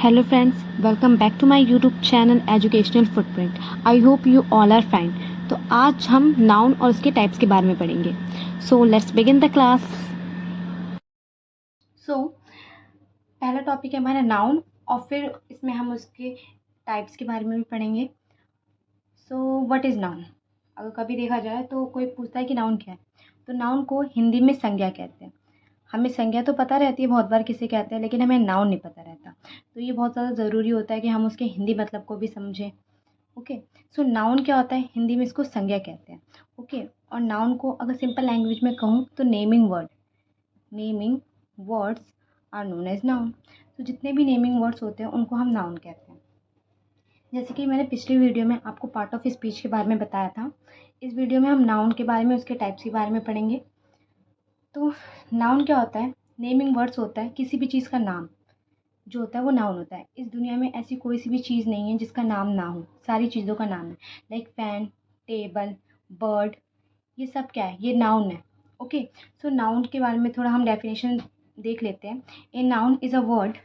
Hello friends, welcome back to my YouTube channel Educational Footprint. I hope you all are fine. तो आज हम noun और उसके types के बारे में पढ़ेंगे. So let's begin the class. So पहला टॉपिक है हमारा नाउन और फिर इसमें हम उसके टाइप्स के बारे में भी पढ़ेंगे. So what is noun? अगर कभी देखा जाए तो कोई पूछता है कि नाउन क्या है, तो नाउन को हिंदी में संज्ञा कहते हैं. हमें संज्ञा तो पता रहती है बहुत बार किसे कहते हैं, लेकिन हमें नाउन नहीं पता रहता. तो ये बहुत ज़्यादा ज़रूरी होता है कि हम उसके हिंदी मतलब को भी समझें. ओके. सो नाउन क्या होता है? हिंदी में इसको संज्ञा कहते हैं. ओके. और नाउन को अगर सिंपल लैंग्वेज में कहूँ तो naming words are known as noun. तो जितने भी नेमिंग वर्ड्स होते हैं उनको हम नाउन कहते हैं. जैसे कि मैंने पिछली वीडियो में आपको पार्ट ऑफ स्पीच के बारे में बताया था, इस वीडियो में हम नाउन के बारे में, उसके टाइप्स के बारे में पढ़ेंगे. तो नाउन क्या होता है? नेमिंग वर्ड्स होता है किसी भी चीज़ का नाम जो होता है वो नाउन होता है. इस दुनिया में ऐसी कोई सी भी चीज़ नहीं है जिसका नाम ना हो. सारी चीज़ों का नाम है. लाइक फैन, टेबल, बर्ड, ये सब क्या है? ये नाउन है. ओके. सो नाउन के बारे में थोड़ा हम डेफिनेशन देख लेते हैं. A noun is a word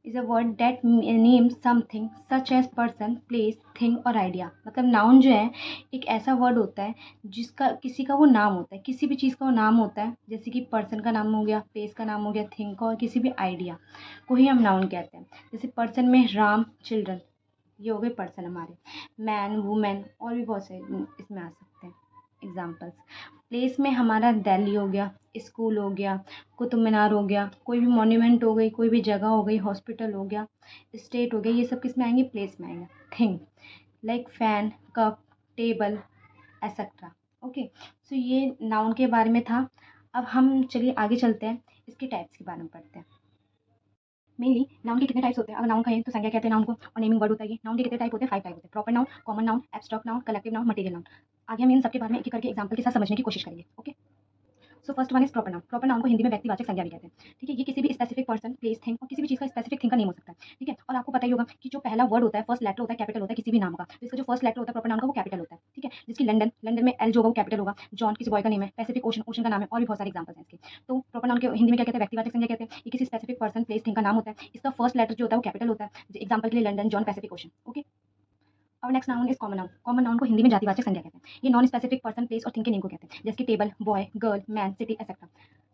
that names something such as person, place, thing और आइडिया. मतलब नाउन जो है एक ऐसा वर्ड होता है जिसका किसी का वो नाम होता है, किसी भी चीज़ का वो नाम होता है. जैसे कि पर्सन का नाम हो गया, प्लेस का नाम हो गया, थिंग का, और किसी भी आइडिया को ही हम नाउन कहते हैं. जैसे पर्सन में राम, चिल्ड्रन, ये हो गए पर्सन हमारे. मैन, वुमेन और भी बहुत से इसमें आ सकते हैं एग्जाम्पल्स. प्लेस में हमारा दिल्ली हो गया, स्कूल हो गया, कुतुब मीनार हो गया, कोई भी मॉन्यूमेंट हो गई, कोई भी जगह हो गई, हॉस्पिटल हो गया, स्टेट हो गया, ये सब किस में आएंगे? प्लेस में आएंगे. Thing like fan, cup, table etcetera. Okay. So ये नाउन के बारे में था. अब हम चलिए आगे चलते हैं, इसके टाइप्स के बारे में पढ़ते हैं. मेनली नाउन के कितने टाइप्स होते हैं? अगर नाउन कहें तो संज्ञा कहते हैं नाउन को, और नेमिंग वर्ड होता है ये. नाउन के कितने टाइप होते हैं? 5 टाइप होते हैं. Proper noun, common noun, abstract noun, collective noun, material noun. आगे हम इन सबके बारे में एक एक करके एग्जांपल के साथ समझने की कोशिश करेंगे. Okay. So first one is proper noun. Proper noun को हिंदी में व्यक्तिवाचक संज्ञा भी कहते हैं. ठीक है. ये किसी भी स्पेसिफिक पर्सन, प्लेस, थिंग और किसी भी चीज़ का स्पेसिफिक थिंग का नेम हो सकता है. ठीक है. और आपको पता ही होगा कि जो पहला वर्ड होता है, फर्स्ट लेटर होता है, कैपिटल होता है किसी भी नाम का. तो इसका जो फर्स्ट लेटर होता है प्रॉपर नाउन का, वो कैपिटल होता है. ठीक है. जिसकी लंदन, लंदन में एल जो होगा वो कैपिटल होगा. जॉन किसी बॉय का नेम है. पैसिफिक ओशन, ओशन का नाम है. और भी बहुत सारे एग्जाम्पल्स हैं इसके. तो प्रॉपर नाउन के हिंदी में क्या कहते हैं? व्यक्तिवाचक संज्ञा कहते हैं. ये किसी स्पेसिफिक पर्सन, प्लेस, थिंग का नाम होता है. इसका फर्स्ट लेटर जो होता है वो कैपिटल होता है. एग्जाम्पल के लिए London, John, Pacific Ocean. Okay. और next noun is common noun. Common noun को हिंदी में जातिवाचक संज्ञा कहते हैं. ये नॉन स्पेसिफिक पर्सन, प्लेस और थिंग के नेम को कहते हैं. जैसे कि table, boy, girl, man, city etcetera.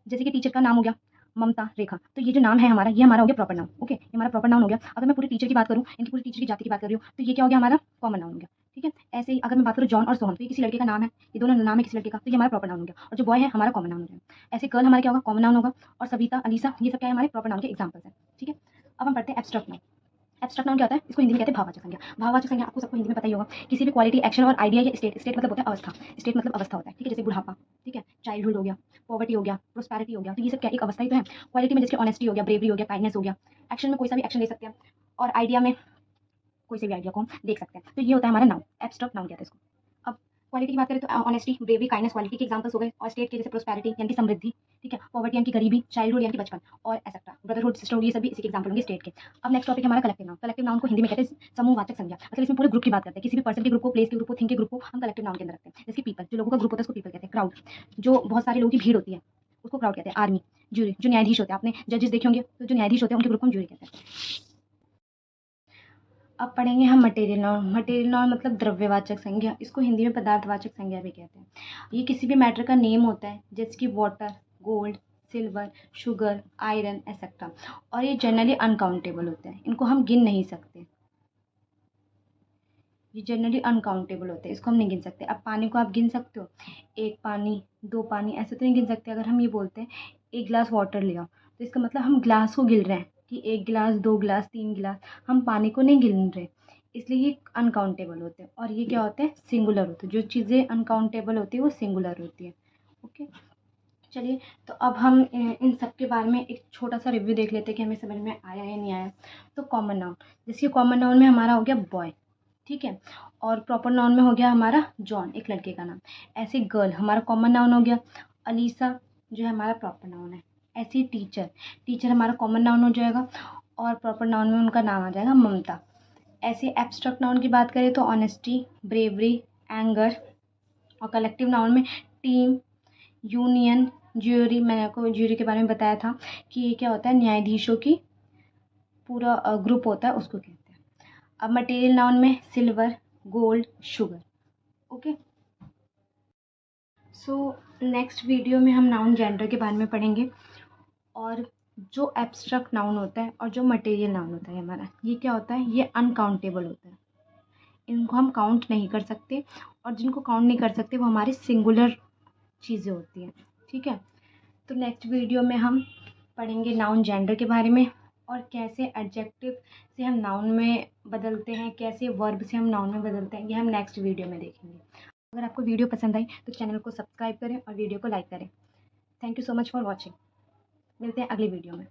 जैसे कि टीचर का नाम हो गया ममता, रेखा. तो ये जो नाम है हमारा, ये हमारा हो गया प्रॉपर नाउन. ओके. ये हमारा प्रॉपर नाउन हो गया. अगर मैं पूरी टीचर की बात करूँ, इनकी पूरी टीचर की जाति की बात कर रही हूँ, तो ये क्या हो गया? हमारा कॉमन नाउन हो गया. ठीक है. ऐसे ही अगर मैं बात करूँ जॉन और सोहम, तो ये किसी लड़के का नाम है, ये दोनों नाम है किसी लड़के का, तो ये हमारा प्रॉपर नाउन हो गया. और जो बॉय है हमारा कॉमन नाउन हो गया. ऐसे गर्ल हमारा क्या होगा? कॉमन नाउन होगा. और सविता, अलीसा, ये सब क्या है? हमारे प्रॉपर नाउन के एग्जाम्पल्स हैं. ठीक है. अब हम पढ़ते हैं एब्स्ट्रैक्ट नाउन. एब्स्ट्रैक्ट नाउन क्या होता है? इसको हिंदी में कहते हैं भाववाचक संज्ञा. भाववाचक संज्ञा आपको सबको हिंदी में पता ही होगा. किसी भी क्वालिटी, एक्शन और आइडिया या स्टेट. स्टेट मतलब होता है अवस्था. स्टेट मतलब अवस्था होता है. ठीक है. जैसे बुढ़ापा, ठीक है, चाइल्डहुड हो गया, पॉवर्टी हो गया, प्रोस्पेरिटी हो गया. तो ये सब क्या? एक अवस्था ही तो है. क्वालिटी में जैसे ऑनेस्टी हो गया, ब्रेवरी हो गया, काइंडनेस हो गया. एक्शन में कोई सा भी एक्शन ले सकते हैं. और आइडिया में कोई से भी आइडिया को हम देख सकते हैं. तो ये होता है हमारा नाउन. एब्स्ट्रैक्ट नाउन कहते हैं इसको. अब क्वालिटी की बात करें तो ऑनेस्टी, ब्रेवरी, काइंडनेस क्वालिटी के एग्जांपल्स हो गए. और स्टेट के जैसे प्रोस्पेरिटी यानी कि समृद्धि, ठीक है, पॉवर्टी यानी कि गरीबी, चाइल्डहुड यानी कि बचपन, और एक्सेट्रा, ब्रदरहुड, सिस्टरहुड, ये सभी इसी के एग्जांपल होंगे स्टेट के. अब नेक्स्ट टॉपिक हमारा कलेक्टिव नाउन. कलेक्टिव नाउन को हिंदी में कहते हैं समूहवाचक संज्ञा. मतलब इसमें पूरे ग्रुप की बात करते हैं. किसी भी पर्सन के ग्रुप को, प्लेस के ग्रुप को, थिंग के ग्रुप को हम कलेक्टिव नाउन के अंदर रखते हैं. जैसे पीपल, जो लोगों का ग्रुप होता है उसको पीपल कहते हैं. क्राउड, जो बहुत सारे लोगों की भीड़ होती है उसको क्राउड कहते हैं. आर्मी, जूरी, जो न्यायाधीश होते हैं, आपने जजेस देखे होंगे, तो जो न्यायाधीश होते हैं उनके ग्रुप को हम जूरी कहते हैं. अब पढ़ेंगे हम मटेरियल नाउन. मटेरियल नाउन मतलब द्रव्यवाचक संज्ञा. इसको हिंदी में पदार्थवाचक संज्ञा भी कहते हैं. ये किसी भी मैटर का नेम होता है, जैसे कि water, gold, silver, sugar, iron etcetera. और ये जनरली अनकाउंटेबल होते हैं. इनको हम गिन नहीं सकते. ये जनरली अनकाउंटेबल होते हैं, इसको हम नहीं गिन सकते. अब पानी को आप गिन सकते हो? एक पानी, दो पानी, ऐसे तो नहीं गिन सकते. अगर हम ये बोलते हैं एक गिलास वाटर ले आओ, तो इसका मतलब हम ग्लास को गिन रहे हैं कि एक गिलास, दो गिलास, तीन गिलास. हम पानी को नहीं गिन रहे. इसलिए ये अनकाउंटेबल होते हैं. और ये क्या होते हैं? सिंगुलर होते हैं. जो चीज़ें अनकाउंटेबल होती है वो सिंगुलर होती है. ओके. चलिए, तो अब हम इन सब के बारे में एक छोटा सा रिव्यू देख लेते हैं कि हमें समझ में आया या नहीं आया. तो कॉमन नाउन, जैसे कॉमन नाउन में हमारा हो गया बॉय, ठीक है, और प्रॉपर नाउन में हो गया हमारा जॉन, एक लड़के का नाम. ऐसे गर्ल हमारा कॉमन नाउन हो गया. अलीसा जो है हमारा प्रॉपर नाउन है. ऐसे ही टीचर, टीचर हमारा कॉमन नाउन हो जाएगा और प्रॉपर नाउन में उनका नाम आ जाएगा ममता. ऐसे एब्स्ट्रैक्ट नाउन की बात करें तो ऑनेस्टी, ब्रेवरी, एंगर. और कलेक्टिव नाउन में टीम, यूनियन, ज्यूरी. मैंने आपको ज्यूरी के बारे में बताया था कि ये क्या होता है? न्यायाधीशों की पूरा ग्रुप होता है उसको कहते हैं। अब मटेरियल नाउन में silver, gold, sugar. Okay, so next video में हम नाउन जेंडर के बारे में पढ़ेंगे, और जो एब्स्ट्रैक्ट नाउन होता है और जो मटेरियल नाउन होता है हमारा, ये क्या होता है, ये अनकाउंटेबल होता है, इनको हम काउंट नहीं कर सकते, और जिनको काउंट नहीं कर सकते वो हमारी सिंगुलर चीज़ें होती हैं। ठीक है, तो नेक्स्ट वीडियो में हम पढ़ेंगे नाउन जेंडर के बारे में, और कैसे एडजेक्टिव से हम नाउन में बदलते हैं, कैसे वर्ब से हम नाउन में बदलते हैं, ये हम नेक्स्ट वीडियो में देखेंगे। अगर आपको वीडियो पसंद आई तो चैनल को सब्सक्राइब करें और वीडियो को लाइक करें। Thank you so much for watching. मिलते हैं अगली वीडियो में।